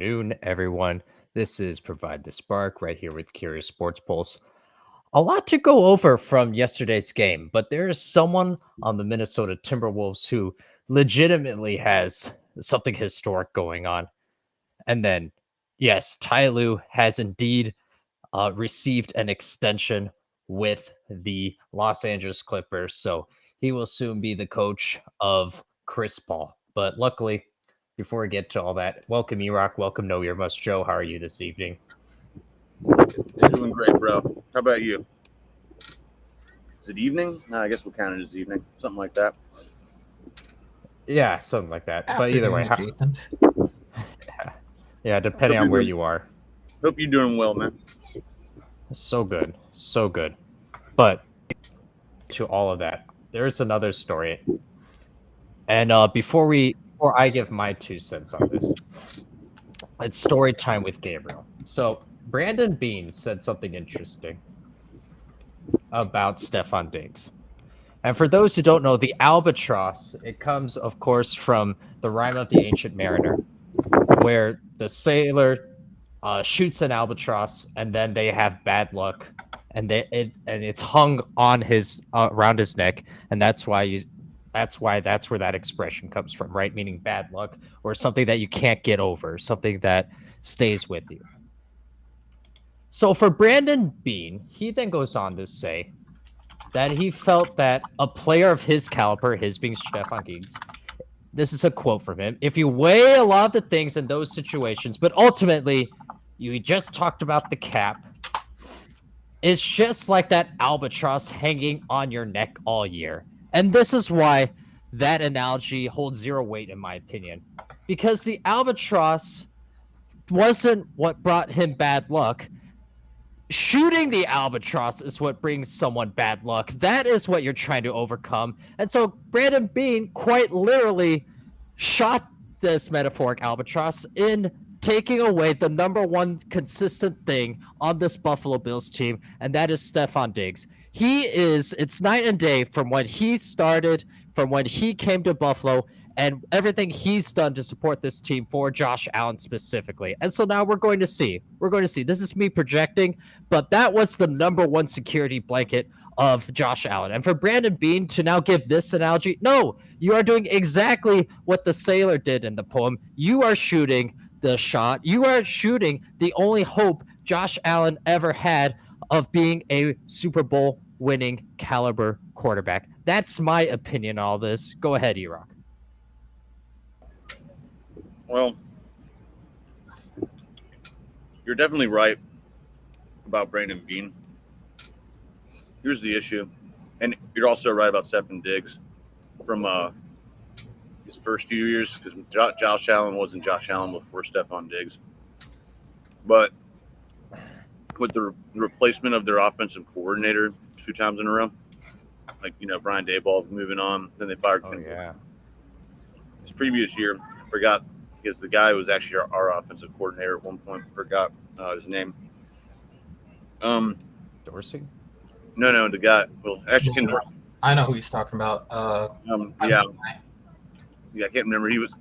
afternoon, everyone. This is Provide the Spark right here with Curious Sports Pulse. A lot to go over from yesterday's game, but there is someone on the Minnesota Timberwolves who legitimately has something historic going on. And then, yes, Ty Lue has indeed received an extension with the Los Angeles Clippers. So he will soon be the coach of Chris Paul. But luckily, before we get to all that, welcome Erock, welcome Know Your Must Joe. How are you this evening? Doing great, bro. How about you? Is it evening? No, I guess we'll count it as evening. Something like that. Yeah, something like that. But either way, Afternoon adjacent. yeah, depending on where you are. Hope you're doing well, man. So good, so good. But to all of that, there's another story. And before I give my 2 cents on this, it's story time with Gabriel. So Brandon Beane said something interesting about Stefon Diggs. And for those who don't know, the albatross, it comes, of course, from the rhyme of the ancient mariner, where the sailor shoots an albatross and then they have bad luck, and it's hung on his around his neck, and that's where that expression comes from, right? Meaning bad luck or something that you can't get over, something that stays with you. So for Brandon Beane, he then goes on to say that he felt that a player of his caliber, his being Stefon Diggs, this is a quote from him, if you weigh a lot of the things in those situations, but ultimately you just talked about the cap, it's just like that albatross hanging on your neck all year. And this is why that analogy holds zero weight in my opinion. Because the albatross wasn't what brought him bad luck. Shooting the albatross is what brings someone bad luck. That is what you're trying to overcome. And so Brandon Beane quite literally shot this metaphoric albatross in taking away the number one consistent thing on this Buffalo Bills team, and that is Stefon Diggs. It's night and day from when he started, from when he came to Buffalo, and everything he's done to support this team for Josh Allen specifically. And so now we're going to see. This is me projecting, but that was the number one security blanket of Josh Allen. And for Brandon Beane to now give this analogy, no, you are doing exactly what the sailor did in the poem. You are shooting the shot. You are shooting the only hope Josh Allen ever had of being a Super Bowl winning caliber quarterback. That's my opinion on all this. Go ahead, E-Rock. Well, you're definitely right about Brandon Beane. Here's the issue, and you're also right about Stefon Diggs from his first few years, because Josh Allen wasn't Josh Allen before Stefon Diggs. But with the replacement of their offensive coordinator 2 times in a row, like, Brian Daboll moving on, then they fired Ken. Yeah. His previous year, I forgot, because the guy who was actually our offensive coordinator at one point, forgot his name. Dorsey? No, the guy. Well, actually, Ken Dorsey. I know who he's talking about. Yeah, I can't remember. He was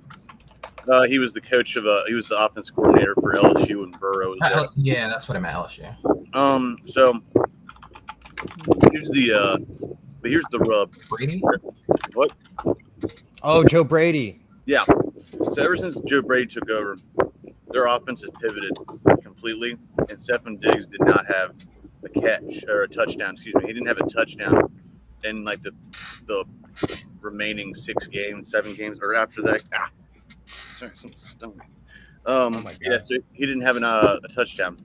the coach of he was the offense coordinator for LSU when Burrow was there. Yeah, that's what I meant, LSU. So here's the rub. Brady? What? Oh, Joe Brady. Yeah. So ever since Joe Brady took over, their offense has pivoted completely, and Stefon Diggs did not have a catch or a touchdown. Excuse me, he didn't have a touchdown in like the remaining 7 games, or after that. Sorry, something stung me. Oh my God. Yeah, so he didn't have a touchdown,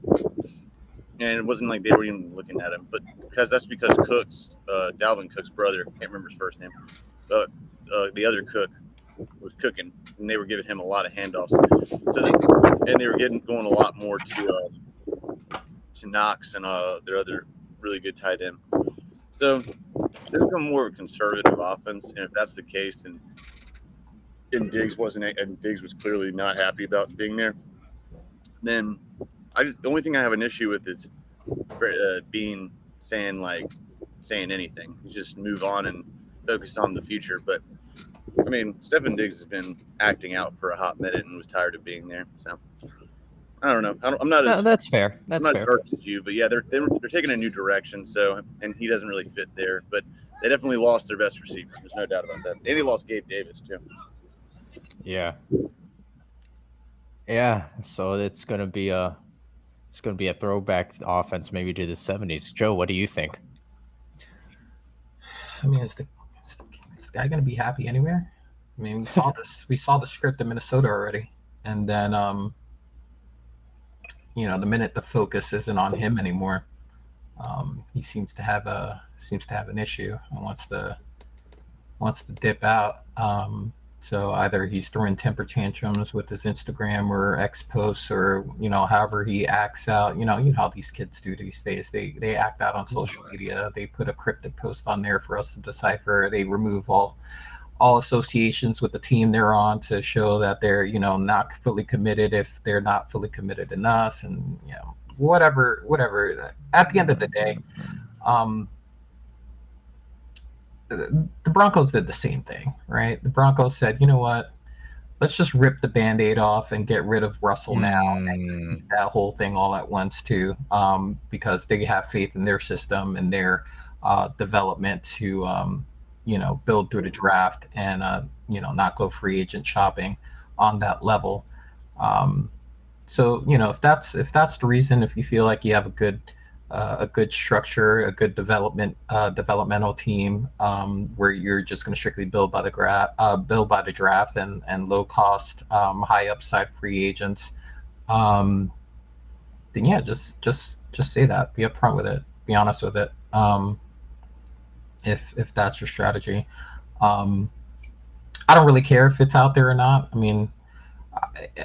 and it wasn't like they were even looking at him, but that's because Cook's Dalvin Cook's brother, can't remember his first name, but the other Cook was cooking, and they were giving him a lot of handoffs. And they were going a lot more to Knox and their other really good tight end. So they're becoming more of a conservative offense, and if that's the case, and Diggs was clearly not happy about being there, then the only thing I have an issue with is Beane saying anything. You just move on and focus on the future. But I mean, Stefon Diggs has been acting out for a hot minute and was tired of being there. So I don't know. I'm not No, as that's fair. I'm That's not as fair. dark as you, but yeah, they're taking a new direction. So, and he doesn't really fit there. But they definitely lost their best receiver. There's no doubt about that. And they lost Gabe Davis too. Yeah. Yeah. So it's gonna be a throwback offense maybe to the 70s. Joe, what do you think? I mean, is the guy gonna be happy anywhere? I mean, we saw the script in Minnesota already, and then the minute the focus isn't on him anymore, he seems to have an issue and wants to dip out. So either he's throwing temper tantrums with his Instagram or X posts, or however he acts out. You know how these kids do these days. They act out on social media. They put a cryptic post on there for us to decipher. They remove all associations with the team they're on to show that they're not fully committed if they're not fully committed in us, and whatever. At the end of the day, um, the Broncos did the same thing, right? The Broncos said, you know what? Let's just rip the Band-Aid off and get rid of Russell now and just eat that whole thing all at once too, because they have faith in their system and their development to build through the draft and not go free agent shopping on that level. So if that's the reason, if you feel like you have a good structure, a good developmental team, where you're just going to strictly build by the draft and low cost, high upside free agents, then yeah, just say that. Be upfront with it. Be honest with it. If that's your strategy, I don't really care if it's out there or not. I mean,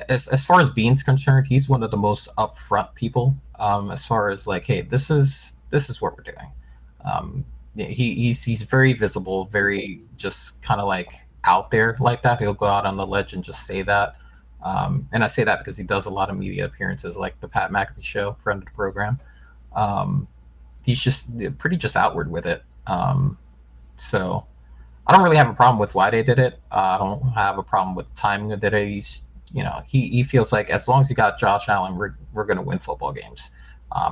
as far as Beane's concerned, he's one of the most upfront people. As far as like, hey, this is what we're doing. Yeah, he's very visible, very just kind of like out there like that. He'll go out on the ledge and just say that. And I say that because he does a lot of media appearances, like the Pat McAfee show, friend of the program. He's just pretty just outward with it. So I don't really have a problem with why they did it. I don't have a problem with the timing of it. He feels like as long as you got Josh Allen, we're going to win football games.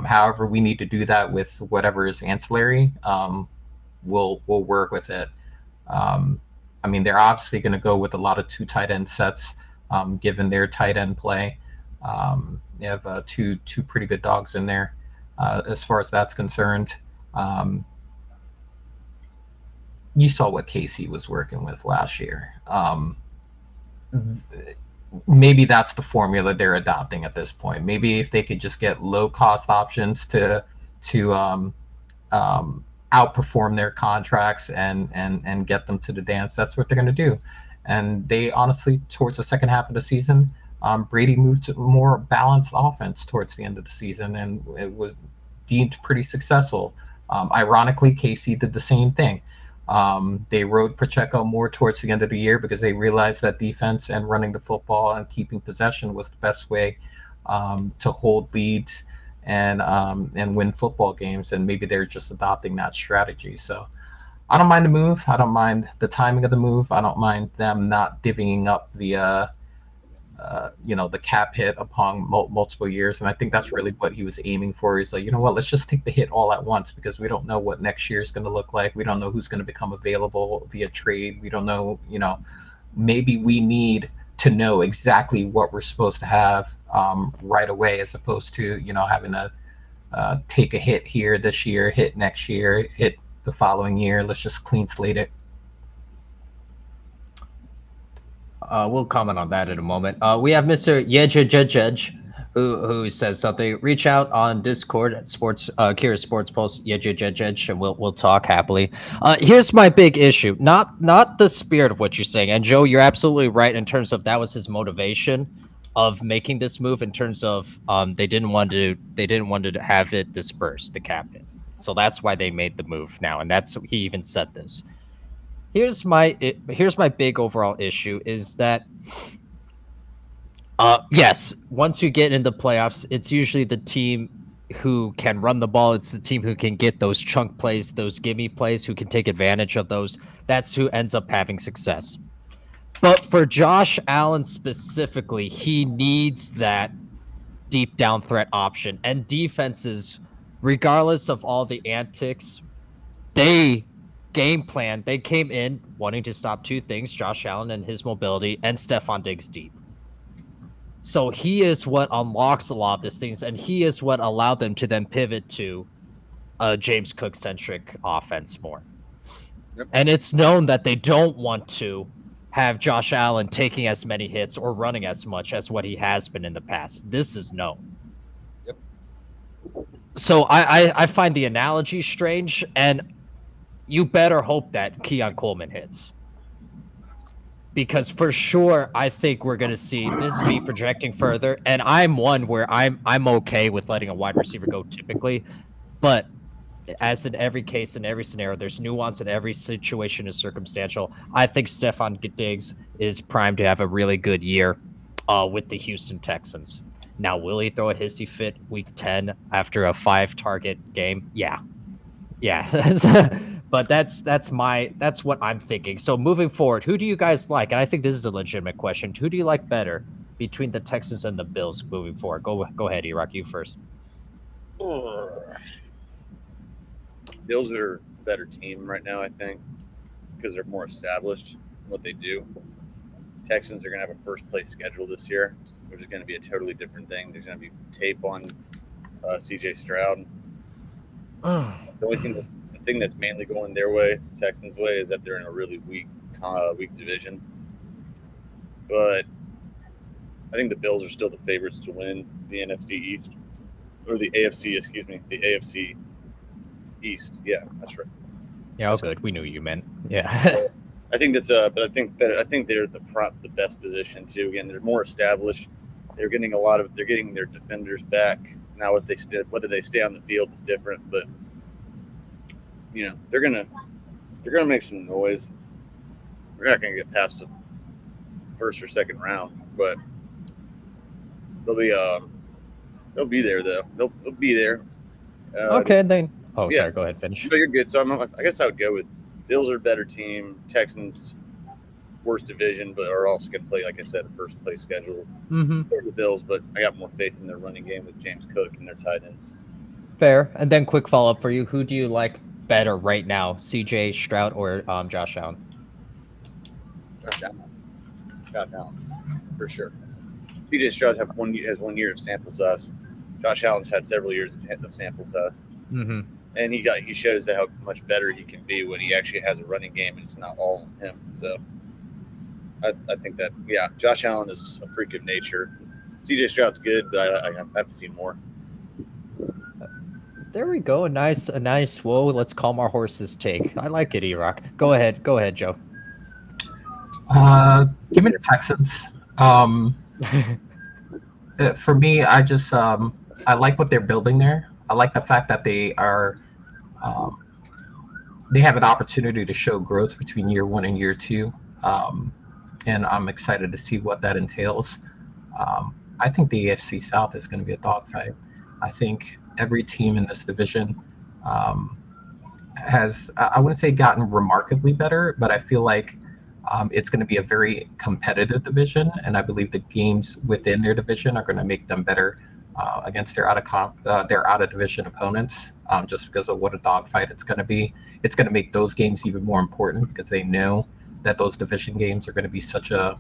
However, we need to do that with whatever is ancillary. We'll work with it. I mean, they're obviously going to go with a lot of 2 tight end sets, given their tight end play. They have two pretty good dogs in there, as far as that's concerned. You saw what KC was working with last year. Maybe that's the formula they're adopting at this point. Maybe if they could just get low cost options to outperform their contracts and get them to the dance, that's what they're going to do. And they honestly, towards the second half of the season, Brady moved to a more balanced offense towards the end of the season, and it was deemed pretty successful. Ironically, KC did the same thing. They rode Pacheco more towards the end of the year because they realized that defense and running the football and keeping possession was the best way to hold leads and win football games. And maybe they're just adopting that strategy. So I don't mind the move. I don't mind the timing of the move. I don't mind them not divvying up the cap hit upon multiple years. And I think that's really what he was aiming for. He's like, you know what, let's just take the hit all at once, because we don't know what next year is going to look like. We don't know who's going to become available via trade. We don't know, maybe we need to know exactly what we're supposed to have right away, as opposed to, having to take a hit here this year, hit next year, hit the following year. Let's just clean slate it. We'll comment on that in a moment. We have Mr. Yejejejej, who says something. Reach out on Discord at Kira Sports Post Yejejejej, and we'll talk happily. Here's my big issue. Not the spirit of what you're saying. And Joe, you're absolutely right in terms of that was his motivation of making this move. In terms of they didn't want to have it dispersed, the cap hit. So that's why they made the move now, and that's he even said this. Here's my big overall issue is that yes, once you get into playoffs, it's usually the team who can run the ball. It's the team who can get those chunk plays, those gimme plays, who can take advantage of those. That's who ends up having success. But for Josh Allen specifically, he needs that deep down threat option. And defenses, regardless of all the antics, they game plan. They came in wanting to stop two things: Josh Allen and his mobility, and Stefon Diggs deep. So he is what unlocks a lot of these things, and he is what allowed them to then pivot to a James Cook centric offense more. Yep. And it's known that they don't want to have Josh Allen taking as many hits or running as much as what he has been in the past. This is known. Yep. So I find the analogy strange, and you better hope that Keon Coleman hits. Because for sure, I think we're going to see this is me projecting further, and I'm one where I'm okay with letting a wide receiver go typically, but as in every case, in every scenario, there's nuance, and every situation is circumstantial. I think Stefon Diggs is primed to have a really good year with the Houston Texans. Now, will he throw a hissy fit week 10 after a 5-target game? Yeah. But that's what I'm thinking. So moving forward, who do you guys like? And I think this is a legitimate question. Who do you like better between the Texans and the Bills moving forward? Go ahead, E-Rock, you first. Bills are a better team right now, I think, because they're more established in what they do. Texans are going to have a first-place schedule this year, which is going to be a totally different thing. There's going to be tape on C.J. Stroud. The thing that's mainly going their way, Texans' way, is that they're in a really weak division. But I think the Bills are still the favorites to win the NFC East, or the AFC, excuse me, the AFC East. Yeah, that's right. Yeah, good. We knew you meant. Yeah. I think that's but I think they're the best position too. Again, they're more established. They're getting their defenders back now. Whether they stay on the field is different, but they're gonna make some noise. We're not gonna get past the first or second round, but they'll be there though. They'll be there. Okay, then. Oh, yeah. Sorry. Go ahead. Finish. No, you're good. So I guess I would go with Bills are a better team. Texans, worst division, but are also going to play, like I said, a first place schedule for the Bills. But I got more faith in their running game with James Cook and their tight ends. Fair. And then quick follow up for you: who do you like better right now, C.J. Stroud or Josh Allen? Josh Allen, for sure. C.J. Stroud has 1 year of sample size. Josh Allen's had several years of sample size. Mm-hmm. And he shows how much better he can be when he actually has a running game and it's not all on him. So I think that, Josh Allen is a freak of nature. C.J. Stroud's good, but I have to see more. There we go. A nice whoa, let's calm our horses take. I like it, E-Rock. Go ahead, Joe. Give me the Texans. For me, I just I like what they're building there. I like the fact that they are they have an opportunity to show growth between year 1 and year 2, and I'm excited to see what that entails. I think the AFC South is going to be a dogfight. I think every team in this division has, I wouldn't say gotten remarkably better, but I feel like it's going to be a very competitive division, and I believe the games within their division are going to make them better against their out of division opponents, just because of what a dogfight it's going to be. It's going to make those games even more important because they know that those division games are going to be such a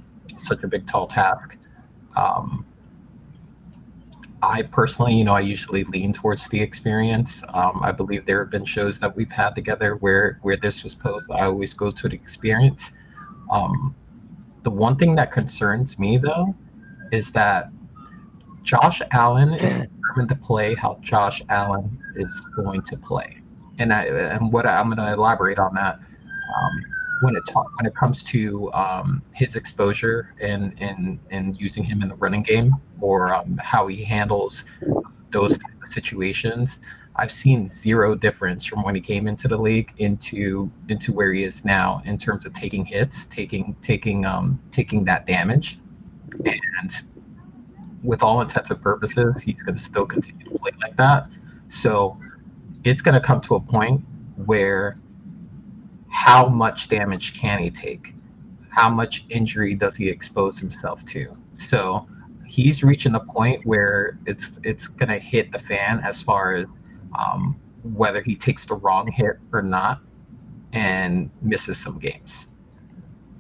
big tall task. I personally, I usually lean towards the experience. I believe there have been shows that we've had together where this was posed. I always go to the experience. The one thing that concerns me though is that Josh Allen is determined to play how Josh Allen is going to play, and what I'm going to elaborate on that when it comes to his exposure and using him in the running game, or how he handles those type of situations. I've seen zero difference from when he came into the league into where he is now in terms of taking hits, taking that damage, and with all intents and purposes, he's going to still continue to play like that. So it's going to come to a point where how much damage can he take? How much injury does he expose himself to? So he's reaching the point where it's gonna hit the fan as far as whether he takes the wrong hit or not and misses some games.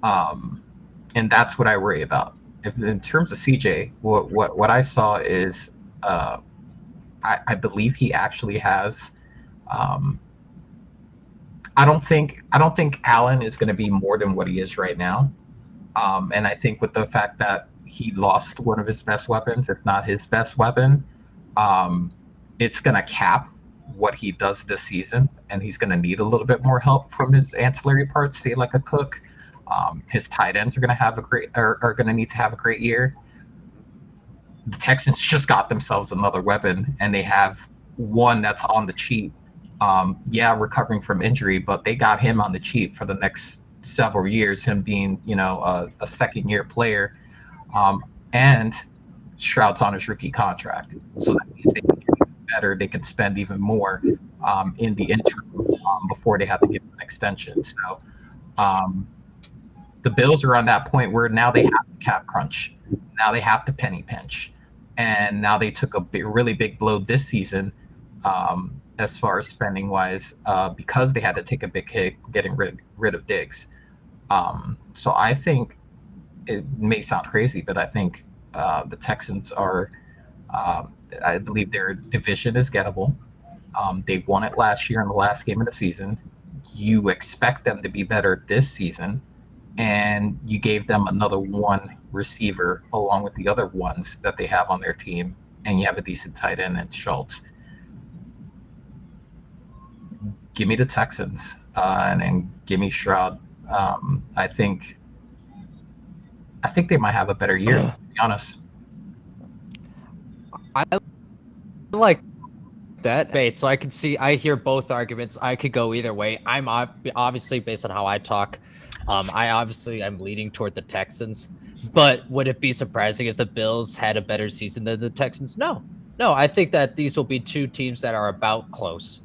And that's what I worry about. If, in terms of CJ, what I saw is I believe he actually has. I don't think Allen is going to be more than what he is right now. And I think with the fact that he lost one of his best weapons, if not his best weapon, it's going to cap what he does this season, and he's going to need a little bit more help from his ancillary parts, say like a Cook. His tight ends are going to need to have a great year. The Texans just got themselves another weapon, and they have one that's on the cheap. Recovering from injury, but they got him on the cheap for the next several years, him being, a second-year player. And Stroud's on his rookie contract. So that means they can get even better. They can spend even more in the interim before they have to give him an extension. So the Bills are on that point where now they have to cap crunch. Now they have to penny pinch. And now they took a really big blow this season as far as spending wise, because they had to take a big hit getting rid of Diggs. So I think it may sound crazy, but I think the Texans are, I believe their division is gettable. They won it last year in the last game of the season. You expect them to be better this season, and you gave them another one receiver along with the other ones that they have on their team, and you have a decent tight end in Schultz. Give me the Texans and give me Stroud. I think they might have a better year, to be honest. I like that debate, so I hear both arguments. I could go either way. I'm obviously, based on how I talk, I'm leaning toward the Texans. But would it be surprising if the Bills had a better season than the Texans? No. I think that these will be two teams that are about close,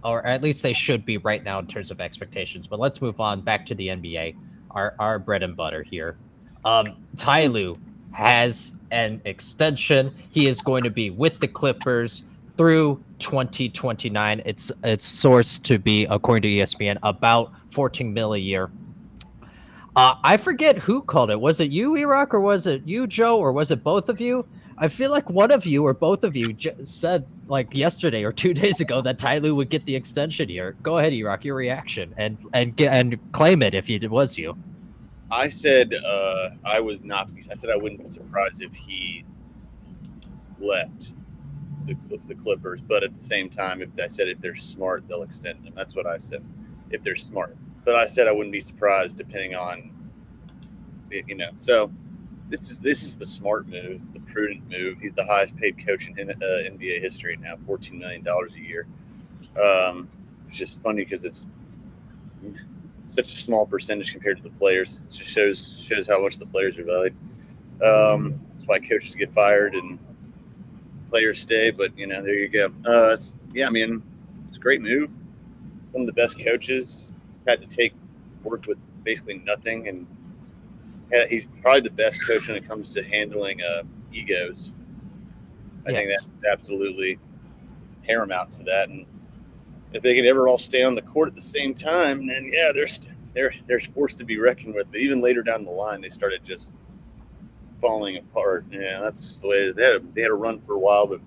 or at least they should be right now in terms of expectations. But let's move on back to the NBA, our bread and butter here. Ty Lue has an extension. He is going to be with the Clippers through 2029. It's sourced to be, according to ESPN, about $14 million a year. I forget who called it. Was it you, Iraq, or was it you, Joe, or was it both of you? I feel like one of you or both of you said like yesterday or 2 days ago that Ty Lue would get the extension here. Go ahead, Iraq, your reaction and claim it if it was you. I said I would not be. I said I wouldn't be surprised if he left the Clippers, but at the same time, if they're smart, they'll extend them. That's what I said. If they're smart, but I said I wouldn't be surprised depending on it, So this is the smart move, it's the prudent move. He's the highest paid coach in NBA history now, $14 million a year. It's just funny because it's such a small percentage compared to the players. It just shows how much the players are valued. That's why coaches get fired and players stay. But there you go. It's a great move. It's one of the best coaches. He's had to work with basically nothing, and he's probably the best coach when it comes to handling egos. I think that's absolutely paramount to that. And if they can ever all stay on the court at the same time, then they're forced to be reckoned with. But even later down the line, they started just falling apart. That's just the way it is. They had a run for a while, but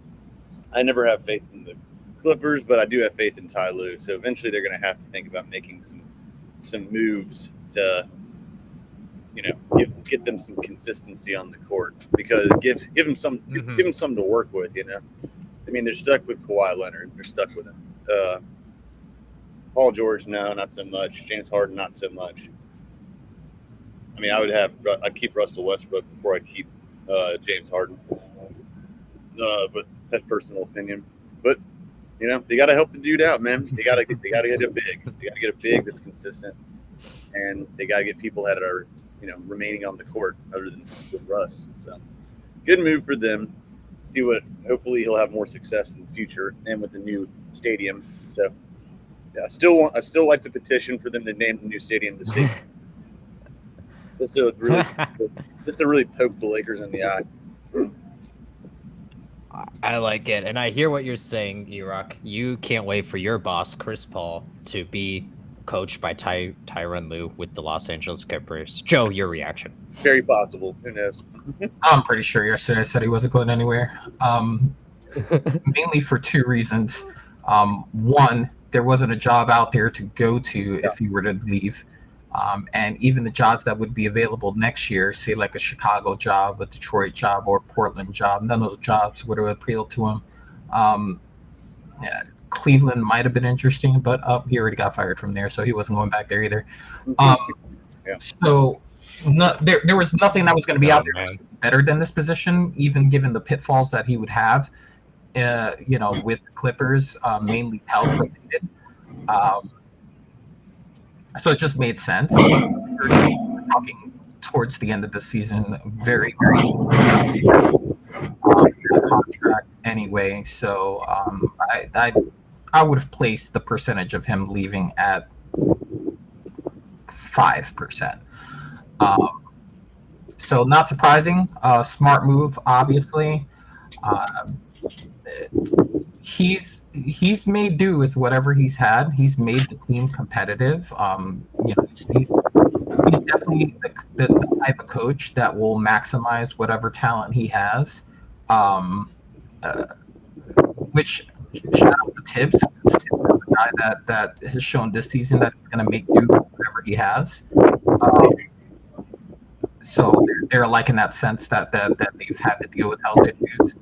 I never have faith in the Clippers, but I do have faith in Ty Lue. So eventually, they're going to have to think about making some moves to get them some consistency on the court, because give them something to work with. They're stuck with Kawhi Leonard. They're stuck with him. Paul George, no, not so much. James Harden, not so much. I'd keep Russell Westbrook before I'd keep James Harden. But that's personal opinion. But they got to help the dude out, man. They got to get a big. They got to get a big that's consistent, and they got to get people that are remaining on the court other than with Russ. So good move for them. Hopefully he'll have more success in the future and with the new stadium. So yeah, I still like the petition for them to name the new stadium the stadium. just to really poke the Lakers in the eye. I like it, and I hear what you're saying, Erock. You can't wait for your boss, Chris Paul, to be coached by Tyronn Lue with the Los Angeles Clippers. Joe, your reaction? Very possible. Who knows? I'm pretty sure yesterday I said he wasn't going anywhere. Mainly for two reasons. One, there wasn't a job out there to go to if he were to leave. And even the jobs that would be available next year, say like a Chicago job, a Detroit job, or a Portland job, none of those jobs would have appealed to him. Yeah, Cleveland might have been interesting, but he already got fired from there, so he wasn't going back there either. Yeah. So there was nothing that was going to be out there better than this position, even given the pitfalls that he would have, with the Clippers, mainly health related. So it just made sense. We're talking towards the end of the season, very, very contract anyway. So I would have placed the percentage of him leaving at 5%. So not surprising. Smart move, obviously. He's made do with whatever he's had. He's made the team competitive. He's definitely the type of coach that will maximize whatever talent he has. Which shout out to Tibbs. Tibbs is a guy that has shown this season that he's going to make do with whatever he has. So they're like in that sense that they've had to deal with health issues.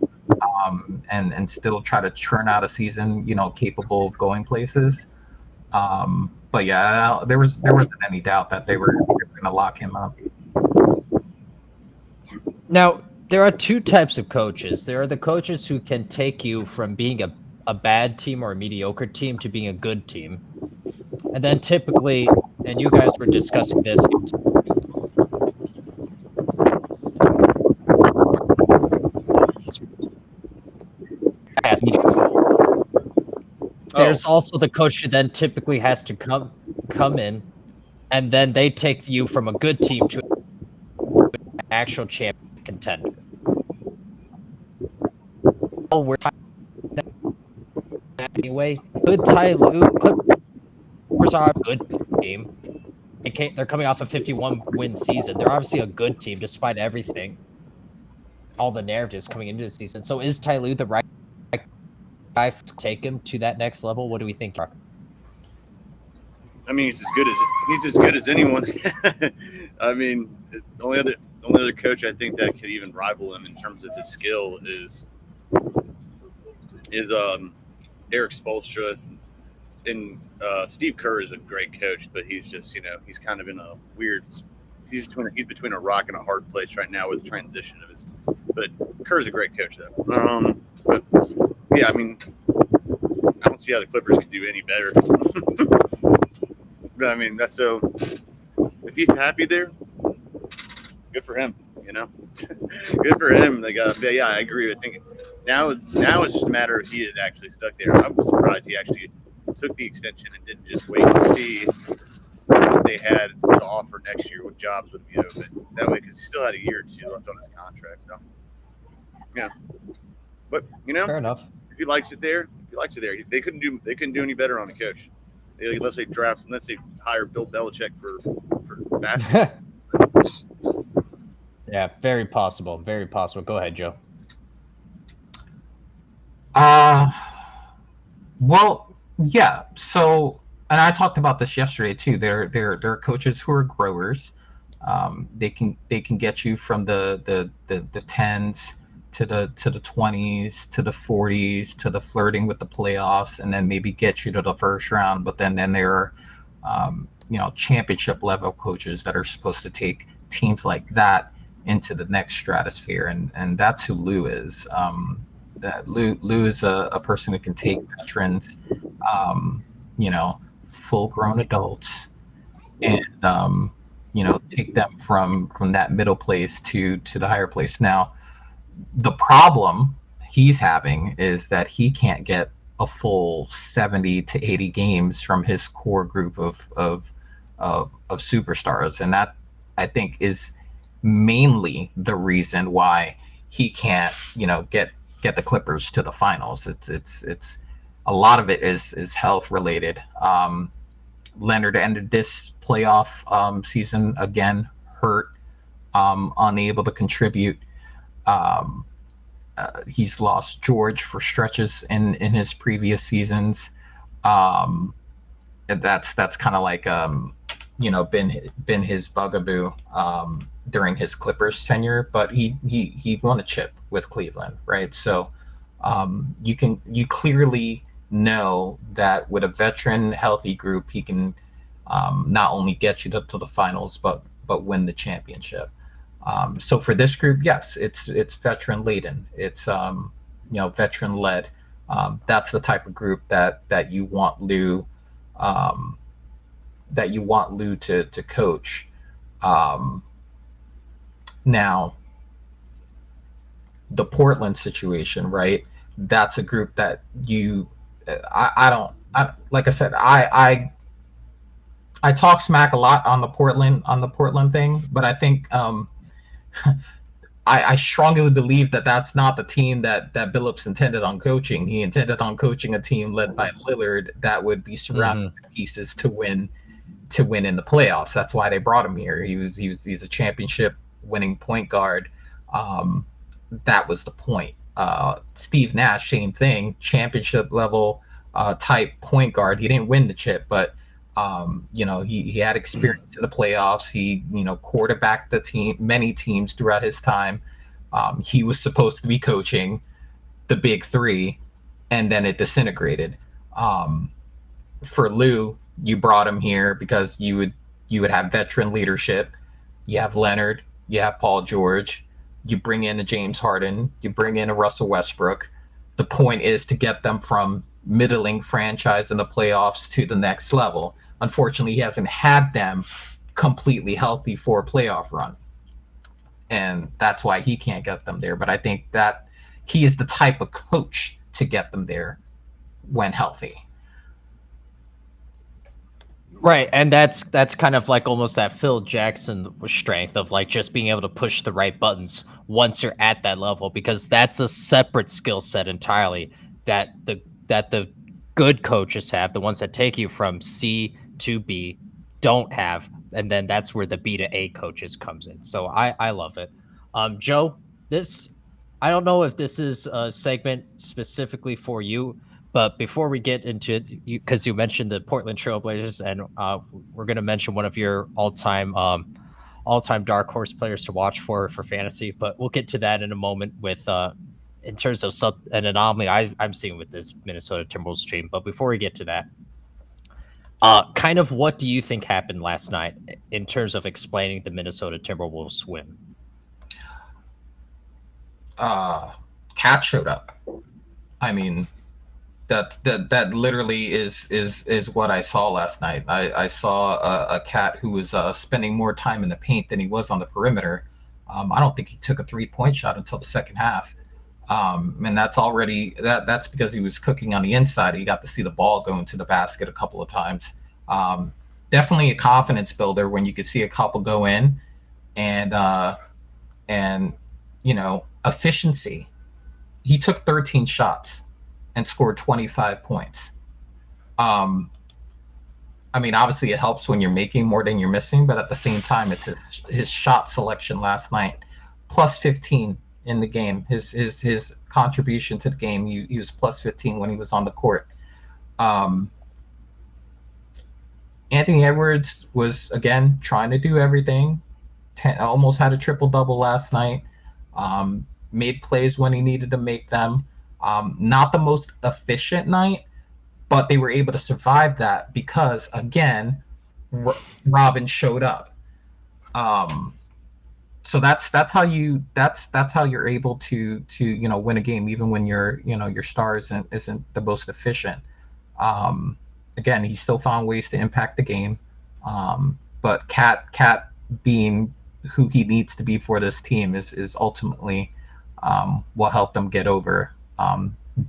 And still try to churn out a season, capable of going places. But yeah, there wasn't any doubt that they were going to lock him up. Now, there are two types of coaches. There are the coaches who can take you from being a bad team or a mediocre team to being a good team. And then typically, and you guys were discussing this, there's also the coach who then typically has to come in, and then they take you from a good team to an actual champion contender. We're anyway. Good Ty Lue Clippers are a good team. They're coming off a 51-win season. They're obviously a good team despite everything. All the narratives coming into the season. So is Ty Lue the right guy to take him to that next level? What do we think? I mean, he's as good as anyone. I mean, the only other coach I think that could even rival him in terms of his skill is Eric Spoelstra. And Steve Kerr is a great coach, but he's just he's kind of in a weird. He's between a rock and a hard place right now with the transition of his. But Kerr's a great coach though. But yeah, I mean, I don't see how the Clippers could do any better. But I mean, that's so. If he's happy there, good for him. Good for him. Yeah, I agree. I think now it's just a matter of he is actually stuck there. I'm surprised he actually took the extension and didn't just wait to see what they had to offer next year, what jobs would be open. That way, because he still had a year or two left on his contract. So, yeah. But fair enough. If he likes it there, They couldn't do any better on a coach. Unless they hire Bill Belichick for basketball. Yeah, very possible. Very possible. Go ahead, Joe. Well, yeah. So, and I talked about this yesterday too. There are coaches who are growers. They can get you from the 10s to the 20s to the 40s to the flirting with the playoffs, and then maybe get you to the first round. But then there are championship level coaches that are supposed to take teams like that into the next stratosphere, and that's who Lue is. Lue is a person who can take veterans, full-grown adults, and take them from that middle place to the higher place. Now, the problem he's having is that he can't get a full 70 to 80 games from his core group of superstars, and that I think is mainly the reason why he can't get get the Clippers to the finals. It's a lot of it is health related. Leonard ended this playoff season again hurt, unable to contribute. He's lost George for stretches in his previous seasons. And that's kind of like been his bugaboo during his Clippers tenure, but he won a chip with Cleveland, right? So you clearly know that with a veteran healthy group, he can not only get you to the finals, but win the championship. So for this group, yes, it's veteran laden. It's veteran led. That's the type of group that you want Lue to coach. Now, the Portland situation, right? That's a group that like I said, I talk smack a lot on the Portland thing, but I think I strongly believe that that's not the team that Billups intended on coaching. He intended on coaching a team led by Lillard that would be surrounded with pieces to win in the playoffs. That's why they brought him here. He's a championship winning point guard. That was the point. Steve Nash, same thing, championship level type point guard. He didn't win the chip, but he had experience in the playoffs. He quarterbacked the team, many teams throughout his time. He was supposed to be coaching the big three, and then it disintegrated. For Lue, you brought him here because you would have veteran leadership. You have Leonard, you have Paul George, you bring in a James Harden, you bring in a Russell Westbrook. The point is to get them from middling franchise in the playoffs to the next level. Unfortunately, he hasn't had them completely healthy for a playoff run, and that's why he can't get them there. But I think that he is the type of coach to get them there when healthy. Right, and that's kind of like almost that Phil Jackson strength of like just being able to push the right buttons once you're at that level, because that's a separate skill set entirely that the good coaches have, the ones that take you from C to B don't have, and then that's where the B to A coaches comes in. So I love it. Joe, I don't know if this is a segment specifically for you, but before we get into it, because you mentioned the Portland Trailblazers, and we're going to mention one of your all-time dark horse players to watch for fantasy, but we'll get to that in a moment with in terms of an anomaly I'm seeing with this Minnesota Timberwolves team. But before we get to that, kind of what do you think happened last night in terms of explaining the Minnesota Timberwolves win? Cat showed up. I mean, that literally is what I saw last night. I saw a Cat who was spending more time in the paint than he was on the perimeter. I don't think he took a 3-point shot until the second half. And that's because he was cooking on the inside. He got to see the ball go into the basket a couple of times. Definitely a confidence builder when you could see a couple go in, and efficiency. He took 13 shots and scored 25 points. I mean, obviously it helps when you're making more than you're missing, but at the same time, it's his shot selection last night, plus 15 in the game. His contribution to the game, he was plus 15 when he was on the court. Anthony Edwards was, again, trying to do everything. Almost had a triple-double last night. Made plays when he needed to make them. Not the most efficient night, but they were able to survive that because, again, Robin showed up. So that's how you're able to win a game even when your star isn't the most efficient. Again, he still found ways to impact the game. But Cat being who he needs to be for this team is ultimately what helped them get over.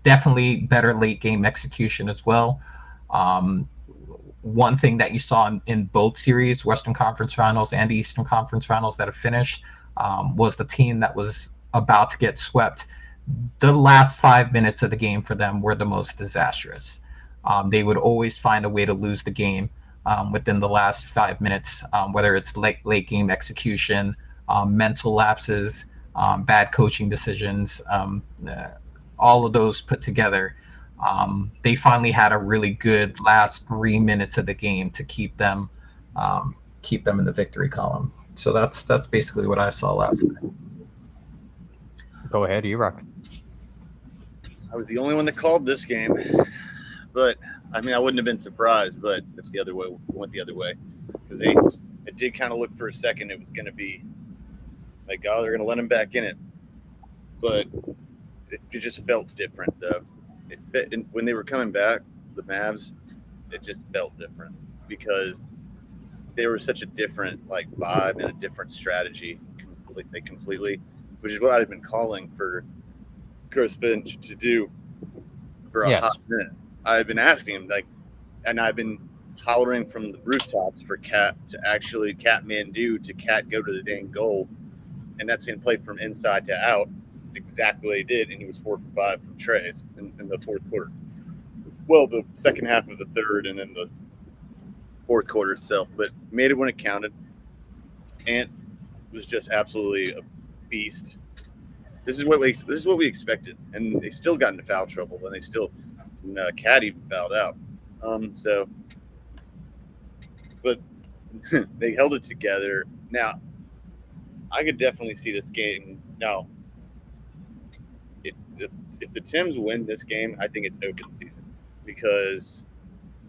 Definitely better late game execution as well. One thing that you saw in both series, Western Conference Finals and Eastern Conference Finals that have finished, was the team that was about to get swept the last 5 minutes of the game for them were the most disastrous. They would always find a way to lose the game within the last 5 minutes, whether it's late game execution, mental lapses, bad coaching decisions, all of those put together. They finally had a really good last 3 minutes of the game to keep them in the victory column. So that's basically what I saw last night. Go ahead, you rock. I was the only one that called this game, but I mean, I wouldn't have been surprised. But if the other way went the other way, because it did kind of look for a second it was going to be like, oh, they're going to let him back in it, but it just felt different though. And when they were coming back, the Mavs, it just felt different because they were such a different like vibe and a different strategy completely, which is what I've been calling for Chris Finch to do for a hot minute. I've been asking him and I've been hollering from the rooftops for Cat to actually Cat man do to Cat go to the dang goal, and that's going to play from inside to out. It's exactly what he did, and he was 4 for 5 from Trey's in the fourth quarter. Well, the second half of the third, and then the fourth quarter itself, but made it when it counted. Ant was just absolutely a beast. This is what we expected, and they still got into foul trouble, and they still Cat even fouled out. But they held it together. Now, I could definitely see this game. Now, if the Tims win this game, I think it's open season because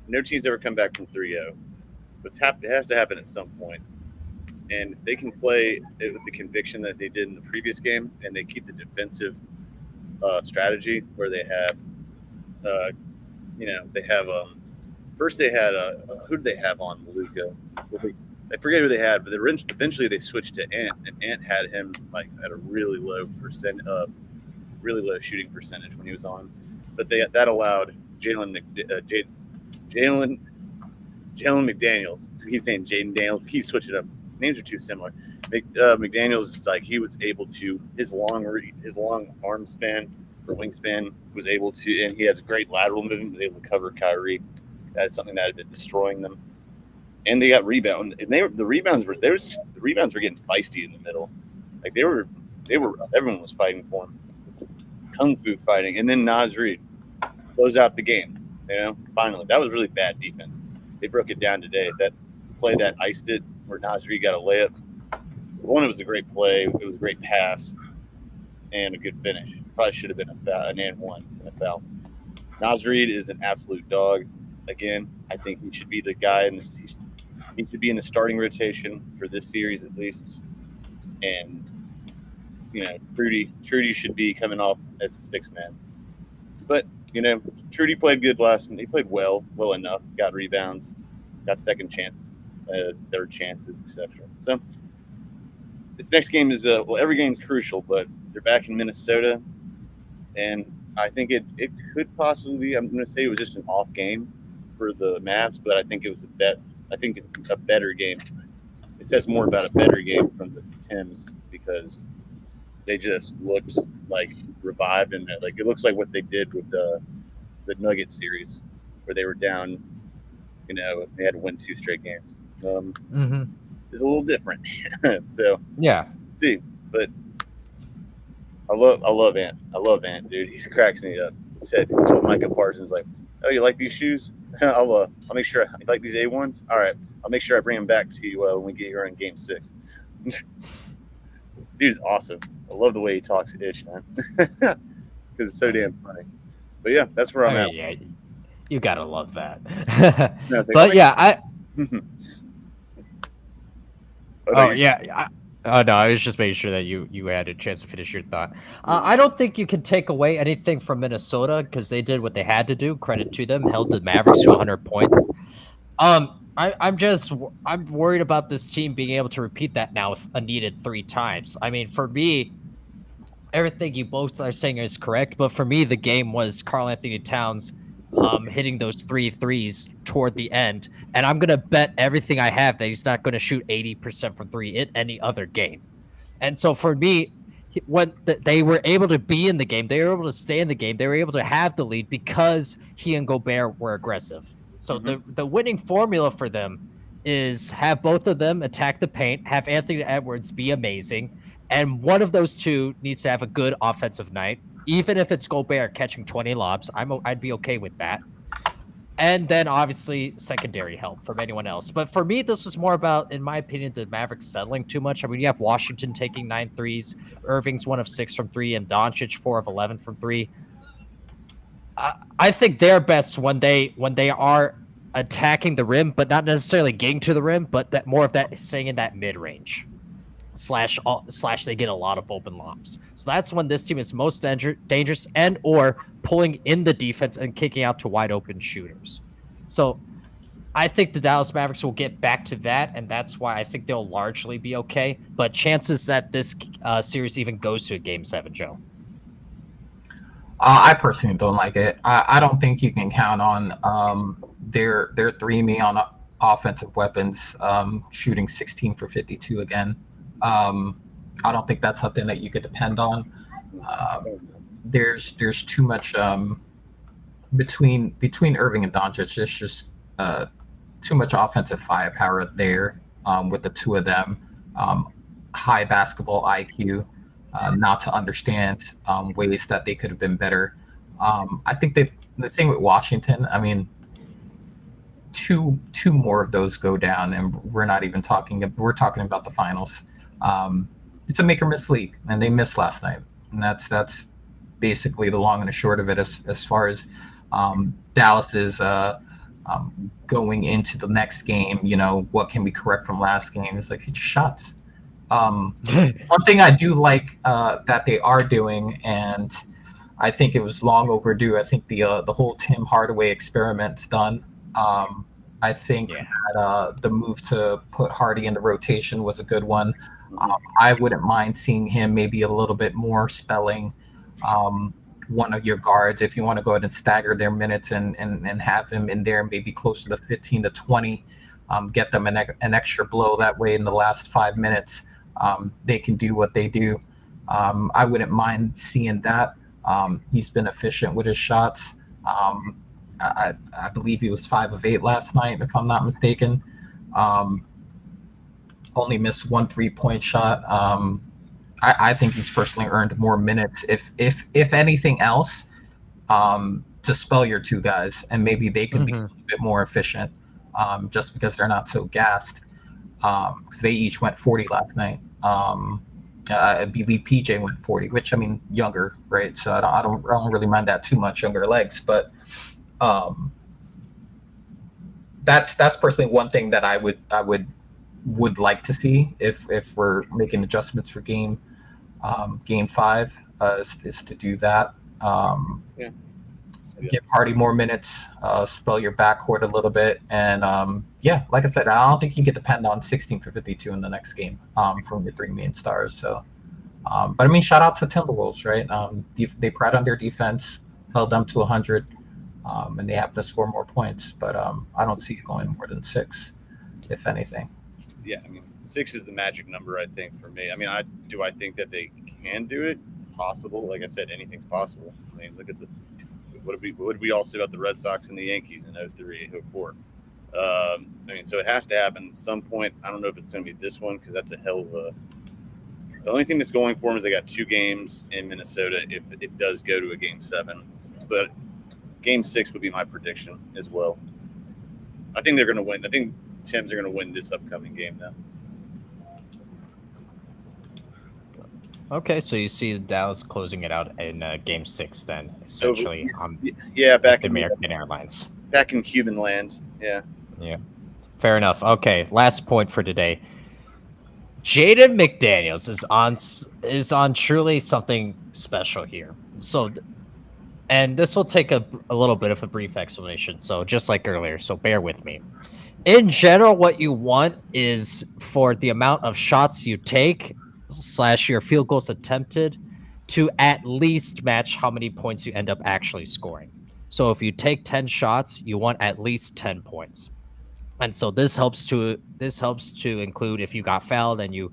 no team's ever come back from 3-0. It has to happen at some point. And if they can play it with the conviction that they did in the previous game, and they keep the defensive strategy where they have, first they had who did they have on Luka? I forget who they had, but eventually they switched to Ant, and Ant had him like at a really low shooting percentage when he was on. But that allowed Jalen McDaniels. I keep saying Jaden Daniels. We keep switching up. Names are too similar. McDaniels is like he was able to his long arm span or wingspan was able to, and he has a great lateral movement. Was able to cover Kyrie. That's something that had been destroying them. And they got rebound, and the rebounds were getting feisty in the middle. Like they were everyone was fighting for him, kung fu fighting, and then Naz Reid closed out the game. Finally, that was really bad defense. They broke it down today. That play that iced it, where Naz Reid got a layup. One, it was a great play. It was a great pass and a good finish. Probably should have been a foul, an and one, and a foul. Naz Reid is an absolute dog. Again, I think he should be the guy he should be in the starting rotation for this series at least. And Trudy should be coming off as the sixth man. But Trudy played good last night. He played well enough. Got rebounds, got second chance, third chances, etc. So this next game is every game's crucial, but they're back in Minnesota, and I think it could possibly be. I'm going to say it was just an off game for the Mavs, but I think it was I think it's a better game. It says more about a better game from the Tims because they just looked like revived, and like it looks like what they did with the Nuggets series where they were down. They had to win 2 straight games. It's a little different. So yeah, see, but I love Ant. I love Ant, dude. He cracks me up. He told Micah Parsons like, "Oh, you like these shoes? I'll make sure you like these A1s. All right, I'll make sure I bring them back to you when we get here in Game 6." Dude's awesome. I love the way he talks ish, man, because it's so damn funny. But yeah, that's where I'm at. Yeah, you gotta love that. No, like, but yeah, no, I was just making sure that you had a chance to finish your thought. I don't think you can take away anything from Minnesota because they did what they had to do. Credit to them, held the Mavericks to 100 points. I'm worried about this team being able to repeat that now if needed 3 times. I mean, for me, everything you both are saying is correct, but for me, the game was Karl-Anthony Towns hitting those 3 threes toward the end, and I'm gonna bet everything I have that he's not gonna shoot 80% from 3 in any other game. And so for me, they were able to be in the game, they were able to stay in the game, they were able to have the lead because he and Gobert were aggressive. So the winning formula for them is have both of them attack the paint, have Anthony Edwards be amazing, and one of those two needs to have a good offensive night. Even if it's Gobert catching 20 lobs, I'd be okay with that. And then obviously secondary help from anyone else. But for me, this was more about, in my opinion, the Mavericks settling too much. I mean, you have Washington taking 9 threes, Irving's 1 of 6 from 3, and Doncic 4 of 11 from 3. I think they're best when they are attacking the rim, but not necessarily getting to the rim, but that more of that staying in that mid range. Slash they get a lot of open lobs. So that's when this team is most dangerous and or pulling in the defense and kicking out to wide open shooters. So I think the Dallas Mavericks will get back to that, and that's why I think they'll largely be okay. But chances that this series even goes to a game 7, Joe. I personally don't like it. I don't think you can count on their three me on offensive weapons shooting 16 for 52 again. I don't think that's something that you could depend on. There's too much between Irving and Doncic. There's just too much offensive firepower there with the two of them. High basketball IQ. Not to understand ways that they could have been better. I think the thing with Washington, I mean, two more of those go down, and we're not even talking. We're talking about the finals. It's a make or miss league, and they missed last night, and that's basically the long and the short of it. As far as Dallas is going into the next game, what can we correct from last game? It's like hit your shots. One thing I do like that they are doing, and I think it was long overdue. I think the whole Tim Hardaway experiment's done. I think that the move to put Hardy in the rotation was a good one. I wouldn't mind seeing him maybe a little bit more spelling one of your guards if you want to go ahead and stagger their minutes and have him in there maybe close to the 15 to 20. Get them an extra blow that way in the last 5 minutes. They can do what they do. I wouldn't mind seeing that. He's been efficient with his shots. I believe he was 5 of 8 last night, if I'm not mistaken. Only missed 1 3-point shot. I think he's personally earned more minutes, if anything else, to spell your two guys, and maybe they could be a little bit more efficient, just because they're not so gassed. Because they each went 40 last night. I believe PJ went 40, which, I mean, younger, right? So I don't really mind that too much, younger legs. But that's personally one thing that I would like to see if we're making adjustments for game 5 is to do that. Give Hardy more minutes, spell your backcourt a little bit, and like I said, I don't think you can depend on 16 for 52 in the next game from your 3 main stars. So, but I mean, shout out to Timberwolves, right? They pride on their defense, held them to 100, and they happen to score more points. But I don't see it going more than 6, if anything. Yeah, I mean, 6 is the magic number, I think, for me. I mean, I think that they can do it. Possible, like I said, anything's possible. I mean, look at what did we all say about the Red Sox and the Yankees in 03, 04? I mean, so it has to happen at some point. I don't know if it's going to be this one because that's a hell of a. The only thing that's going for them is they got 2 games in Minnesota if it does go to a game 7. But game 6 would be my prediction as well. I think they're going to win. I think Tims are going to win this upcoming game now. Okay, so you see Dallas closing it out in game 6 then, essentially. Back in American Airlines. Back in Cuban land, yeah. Yeah, fair enough. Okay, last point for today. Jaden McDaniels is on truly something special here. So, and this will take a little bit of a brief explanation. So just like earlier, so bear with me. In general, what you want is for the amount of shots you take / your field goals attempted to at least match how many points you end up actually scoring. So if you take 10 shots, you want at least 10 points. And so this helps to include if you got fouled and you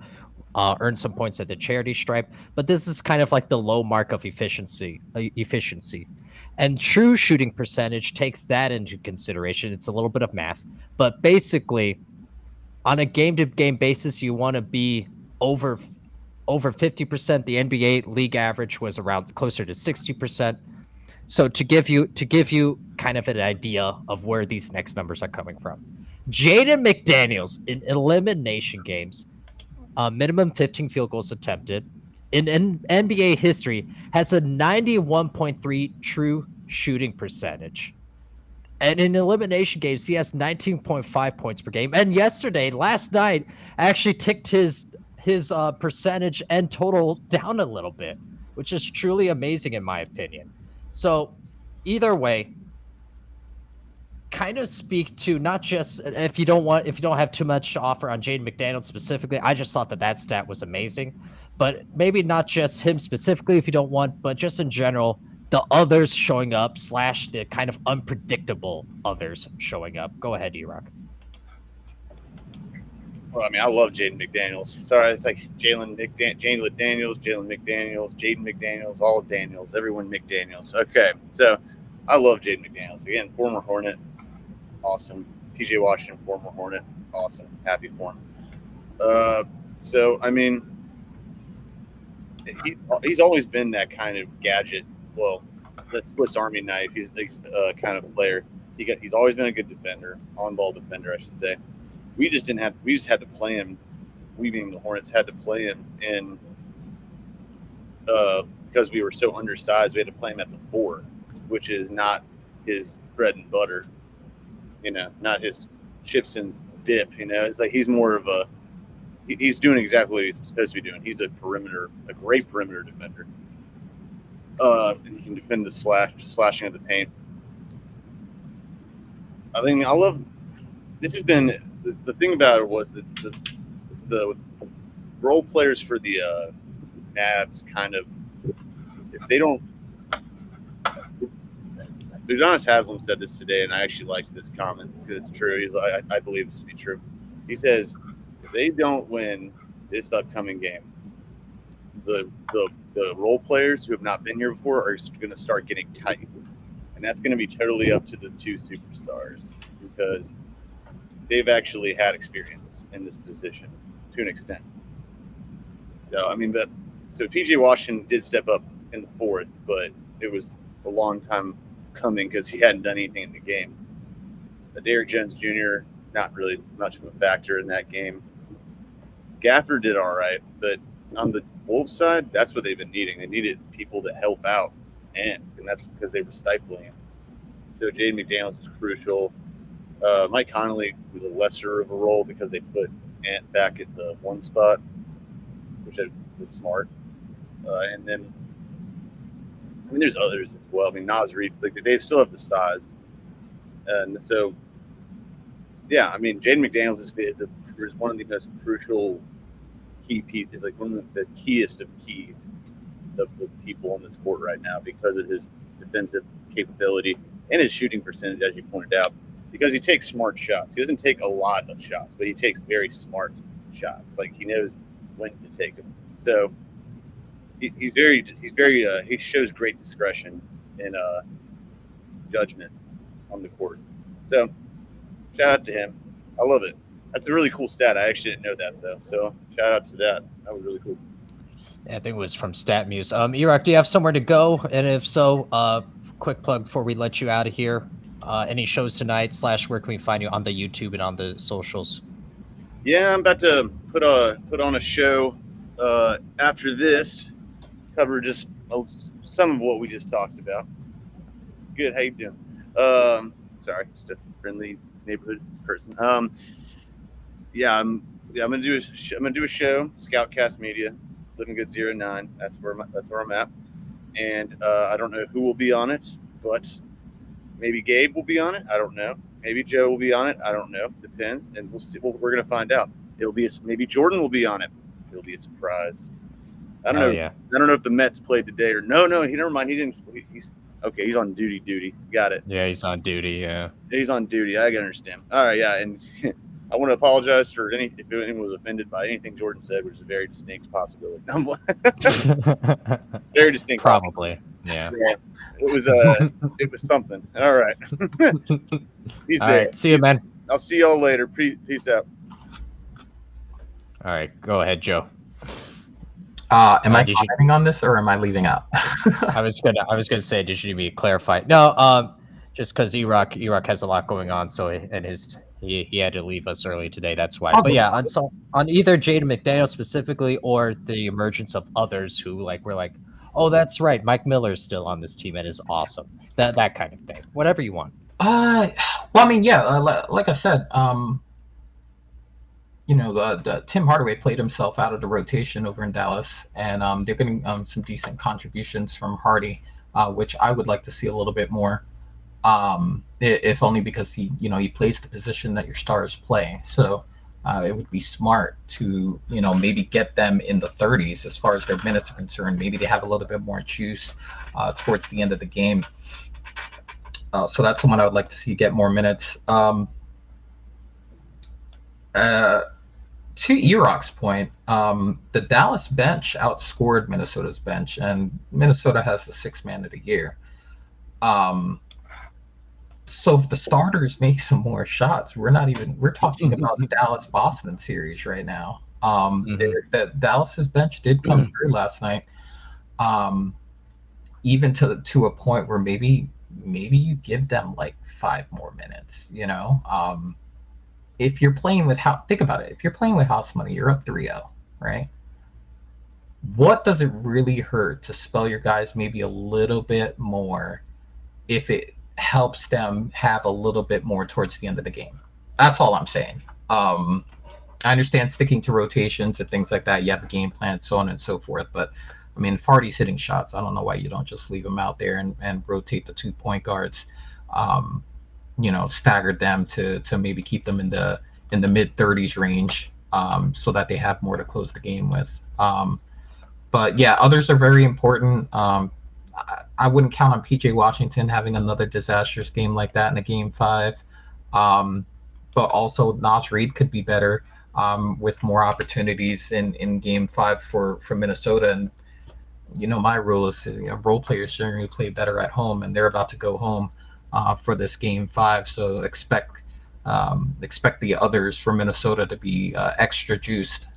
earn some points at the charity stripe, but this is kind of like the low mark of efficiency. And true shooting percentage takes that into consideration. It's a little bit of math, but basically, on a game-to-game basis, you want to be over 50%. The NBA league average was around closer to 60%. So to give you kind of an idea of where these next numbers are coming from, Jaden McDaniels in elimination games, minimum 15 field goals attempted in NBA history, has a 91.3 true shooting percentage. And in elimination games, he has 19.5 points per game. And last night, actually ticked his percentage and total down a little bit, which is truly amazing in my opinion. So either way, kind of speak to not just if you don't have too much to offer on Jaden McDaniels specifically. I just thought that stat was amazing, but maybe not just him specifically if you don't want, but just in general, the others showing up / the kind of unpredictable others showing up. Go ahead, E-Rock. Well, I mean, I love Jaden McDaniels. Sorry, it's like Jaden McDaniels, Jaden McDaniels, all Daniels, everyone McDaniels. Okay, so I love Jaden McDaniels. Again, former Hornet, awesome. PJ Washington, former Hornet, awesome. Happy for him. So I mean, he's always been that kind of gadget. Well, the Swiss Army knife. He's kind of player. He's always been a good defender, on-ball defender, I should say. We just had to play him. We being the Hornets had to play him in because we were so undersized. We had to play him at the 4, which is not his bread and butter. Not his chips and dip. It's like he's more of he's doing exactly what he's supposed to be doing. He's a great perimeter defender. And he can defend the slashing of the paint. I think I love. This has been the thing about it was that the role players for the Mavs kind of, if they don't. Udonis Haslam said this today, and I actually liked this comment because it's true. He's like, I believe this to be true. He says, if they don't win this upcoming game, the role players who have not been here before are going to start getting tight, and that's going to be totally up to the 2 superstars because they've actually had experience in this position to an extent. So I mean, so PJ Washington did step up in the 4th, but it was a long time coming because he hadn't done anything in the game. Derrick Jones Jr. not really much of a factor in that game. Gafford did all right, but on the Wolves side, that's what they've been needing. They needed people to help out, and that's because they were stifling him. So Jaden McDaniels was crucial. Mike Conley was a lesser of a role because they put Ant back at the 1 spot, which was smart. And then, I mean, there's others as well. I mean, Naz Reid, they still have the size. And so, yeah, I mean, Jaden McDaniels is one of the most crucial key pieces, is like one of the keyest of keys of the people on this court right now because of his defensive capability and his shooting percentage, as you pointed out, because he takes smart shots. He doesn't take a lot of shots, but he takes very smart shots. Like, he knows when to take them. So he shows great discretion and judgment on the court. So shout out to him. I love it. That's a really cool stat. I actually didn't know that, though. So shout out to that. That was really cool. Yeah, I think it was from StatMuse. E-Rock, do you have somewhere to go? And if so, quick plug before we let you out of here. Any shows tonight / where can we find you on the YouTube and on the socials? Yeah, I'm about to put on a show after this. Cover just some of what we just talked about. Good, how you doing? Sorry, just a friendly neighborhood person. I'm gonna do a show. Scoutcast Media, Living Good 09. That's where I'm at. And I don't know who will be on it, but maybe Gabe will be on it. I don't know. Maybe Joe will be on it. I don't know. Depends, and we'll see. We're gonna find out. Maybe Jordan will be on it. It'll be a surprise. I don't know. Yeah. I don't know if the Mets played today or no. Never mind. He didn't. He's okay. He's on duty. Got it. Yeah, he's on duty. Yeah, he's on duty. I can understand. All right. Yeah, and I want to apologize for if anyone was offended by anything Jordan said, which is a very distinct possibility. Very distinct Probably. possibility. Yeah. It was something. All right. He's All there. right. See you, man. I'll see y'all later. Peace out. All right. Go ahead, Joe. Am I did you- commenting on this or am I leaving out? I was gonna say, did you need me to clarify? No, just because Iraq has a lot going on, so he had to leave us early today. That's why. But yeah, on either Jaden McDaniels specifically or the emergence of others who were like, oh, that's right, Mike Miller's still on this team and is awesome. That kind of thing. Whatever you want. Well, I mean, yeah, like I said, the Tim Hardaway played himself out of the rotation over in Dallas, and they're getting some decent contributions from Hardy, which I would like to see a little bit more. If only because he plays the position that your stars play. So it would be smart to maybe get them in the 30s as far as their minutes are concerned. Maybe they have a little bit more juice towards the end of the game. So that's someone I would like to see get more minutes. To Eroc's point, the Dallas bench outscored Minnesota's bench, and Minnesota has the sixth man of the year. So if the starters make some more shots, we're talking about the Dallas-Boston series right now. The Dallas's bench did come through last night, even to a point where maybe you give them like 5 more minutes, If you're playing with think about it. If you're playing with house money, you're up 3-0, right? What does it really hurt to spell your guys maybe a little bit more if it helps them have a little bit more towards the end of the game? That's all I'm saying. I understand sticking to rotations and things like that. You have a game plan, so on and so forth. But I mean, if Hardy's hitting shots, I don't know why you don't just leave him out there and rotate the 2 point guards. Staggered them to maybe keep them in the mid 30s range, so that they have more to close the game with. But yeah, others are very important. I wouldn't count on PJ Washington having another disastrous game like that in a game 5. But also Naz Reid could be better with more opportunities in game 5 for Minnesota. And my rule is role players generally play better at home, and they're about to go home for this game 5, so expect the others for Minnesota to be extra juiced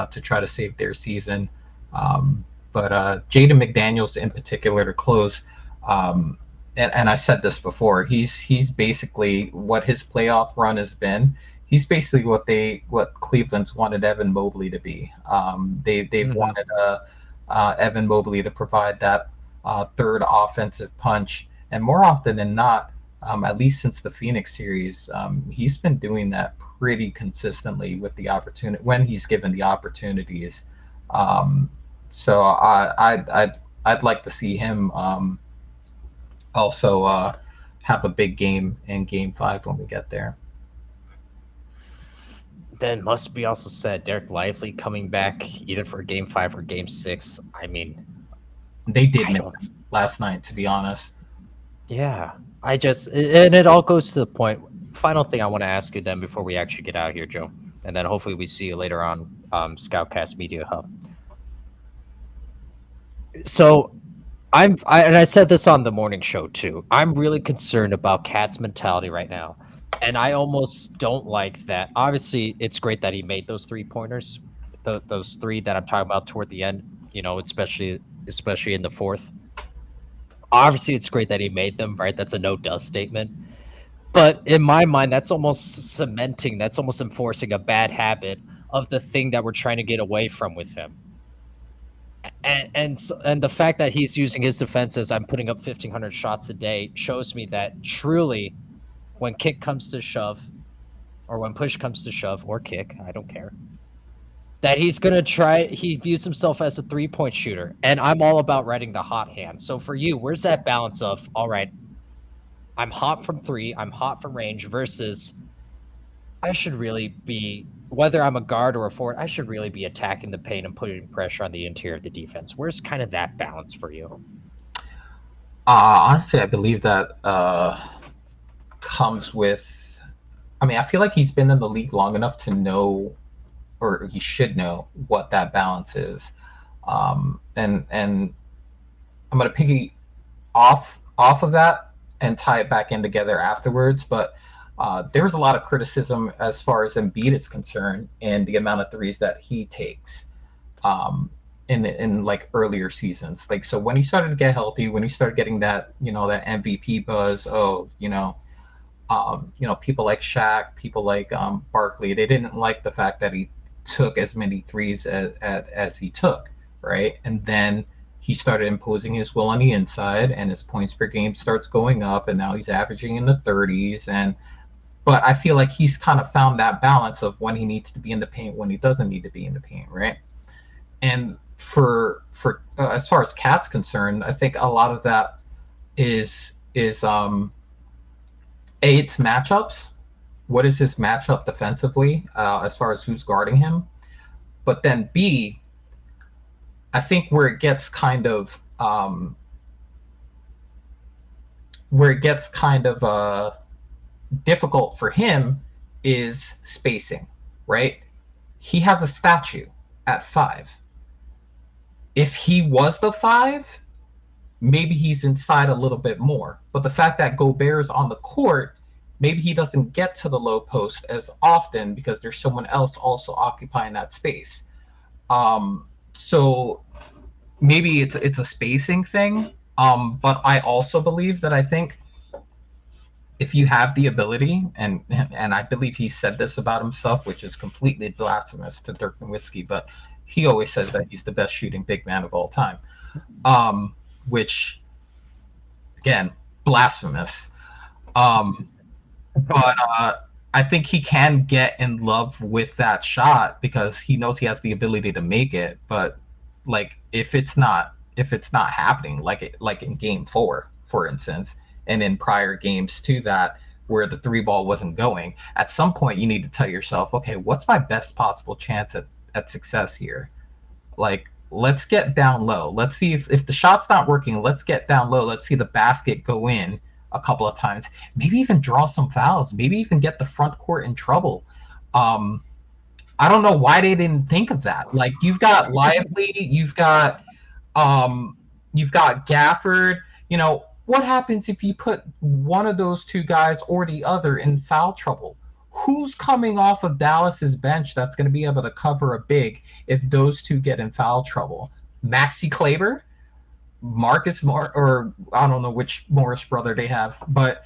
to try to save their season. But Jaden McDaniels in particular to close, and I said this before, he's basically what his playoff run has been. He's basically what Cleveland's wanted Evan Mobley to be. They've wanted Evan Mobley to provide that third offensive punch, and more often than not, at least since the Phoenix series, he's been doing that pretty consistently with the opportunity when he's given the opportunities. So I'd like to see him also have a big game in Game 5 when we get there. Then must be also said, Derek Lively coming back either for Game 5 or Game 6. I mean, they did miss him last night, to be honest. Yeah, and it all goes to the point. Final thing I want to ask you then before we actually get out of here, Joe, and then hopefully we see you later on Scoutcast Media Hub. So I said this on the morning show too. I'm really concerned about Cat's mentality right now, and I almost don't like that. Obviously, it's great that he made those 3-pointers, those 3 that I'm talking about toward the end. Especially in the 4th. Obviously, it's great that he made them, right? That's a no-dust statement. But in my mind, that's almost cementing, that's almost enforcing a bad habit of the thing that we're trying to get away from with him. And the fact that he's using his defense as I'm putting up 1,500 shots a day shows me that truly, when kick comes to shove, or when push comes to shove, or kick, I don't care, that he's going to try, he views himself as a 3-point shooter. And I'm all about riding the hot hand. So for you, where's that balance of, all right, I'm hot from 3, I'm hot from range, versus I should really be, whether I'm a guard or a forward, I should really be attacking the paint and putting pressure on the interior of the defense. Where's kind of that balance for you? Honestly, I believe that comes with, I mean, I feel like he's been in the league long enough to know, or he should know, what that balance is. And I'm gonna piggy off of that and tie it back in together afterwards. But there was a lot of criticism as far as Embiid is concerned and the amount of threes that he takes in like earlier seasons. Like, so when he started to get healthy, when he started getting that, that MVP buzz, people like Shaq, people like Barkley, they didn't like the fact that he took as many threes as he took, right? And then he started imposing his will on the inside, and his points per game starts going up, and now he's averaging in the 30s. But I feel like he's kind of found that balance of when he needs to be in the paint, when he doesn't need to be in the paint, right? And for as far as Cat's concerned, I think a lot of that is it's matchups. What is his matchup defensively, as far as who's guarding him? But then B, I think where it gets kind of difficult for him is spacing, right? He has a statue at 5. If he was the 5, maybe he's inside a little bit more. But the fact that Gobert is on the court, maybe he doesn't get to the low post as often because there's someone else also occupying that space. So maybe it's a spacing thing. But I also believe that I think if you have the ability, and I believe he said this about himself, which is completely blasphemous to Dirk Nowitzki, but he always says that he's the best shooting big man of all time. Which, again, blasphemous. But I think he can get in love with that shot because he knows he has the ability to make it. But like, if it's not happening, like in Game 4, for instance, and in prior games to that, where the 3 ball wasn't going, at some point you need to tell yourself, okay, what's my best possible chance at success here? Like, let's get down low. Let's see if the shot's not working, let's get down low. Let's see the basket go in a couple of times. Maybe even draw some fouls. Maybe even get the front court in trouble. I don't know why they didn't think of that. Like, you've got Lively, you've got Gafford. What happens if you put one of those two guys or the other in foul trouble? Who's coming off of Dallas's bench that's going to be able to cover a big if those two get in foul trouble? Maxi Kleber, or I don't know which Morris brother they have, but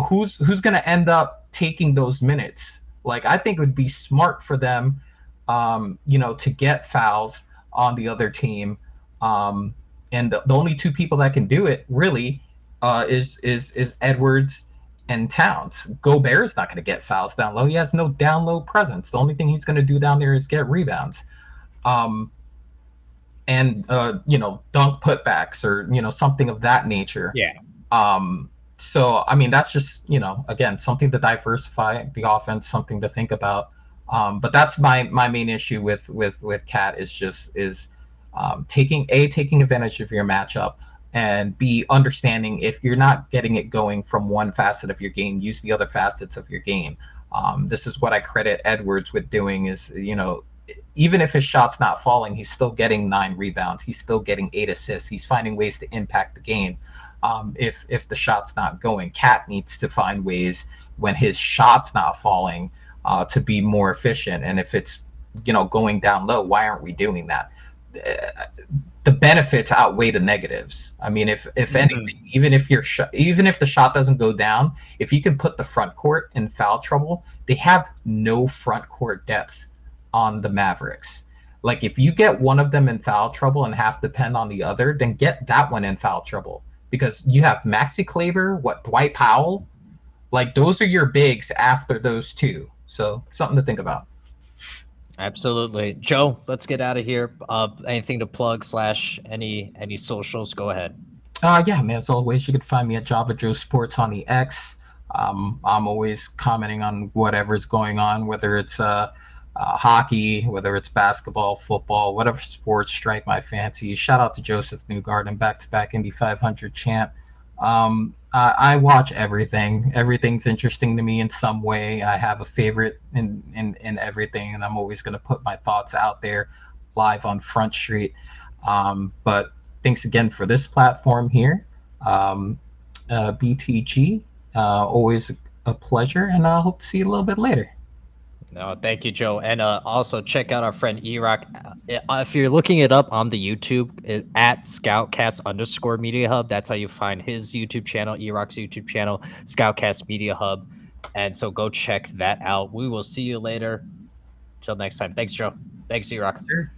who's going to end up taking those minutes? Like, I think it would be smart for them, to get fouls on the other team. And the only two people that can do it really is Edwards and Towns. Gobert's not going to get fouls down low. He has no down low presence. The only thing he's going to do down there is get rebounds, and dunk putbacks or something of that nature. Yeah. So I mean, that's just again, something to diversify the offense, something to think about. But that's my main issue with Cat is taking advantage of your matchup, and B, understanding if you're not getting it going from one facet of your game, use the other facets of your game. This is what I credit Edwards with doing is, even if his shot's not falling, he's still getting 9 rebounds. He's still getting 8 assists. He's finding ways to impact the game. If the shot's not going, Cat needs to find ways when his shot's not falling to be more efficient. And if it's, going down low, why aren't we doing that? The benefits outweigh the negatives. I mean, if anything, even if the shot doesn't go down, if you can put the front court in foul trouble, they have no front court depth on the Mavericks. Like, if you get one of them in foul trouble and have to depend on the other, then get that one in foul trouble, because you have Maxi Kleber, Dwight Powell, like, those are your bigs after those two. So something to think about. Absolutely. Joe, let's get out of here. Anything to plug / any socials? Go ahead. Yeah, man, as always, you can find me at Java Joe Sports on the X. I'm always commenting on whatever's going on, whether it's hockey, whether it's basketball, football, whatever sports strike my fancy. Shout out to Joseph Newgarden, back-to-back Indy 500 champ. I watch everything. Everything's interesting to me in some way. I have a favorite in everything, and I'm always going to put my thoughts out there live on Front Street. But thanks again for this platform here. BTG, always a pleasure, and I hope to see you a little bit later. No, thank you, Joe. And also check out our friend E-Rock. If you're looking it up on the YouTube, at Scoutcast_Media Hub, that's how you find his YouTube channel, E-Rock's YouTube channel, Scoutcast Media Hub. And so go check that out. We will see you later. Till next time. Thanks, Joe. Thanks, E-Rock. Sure.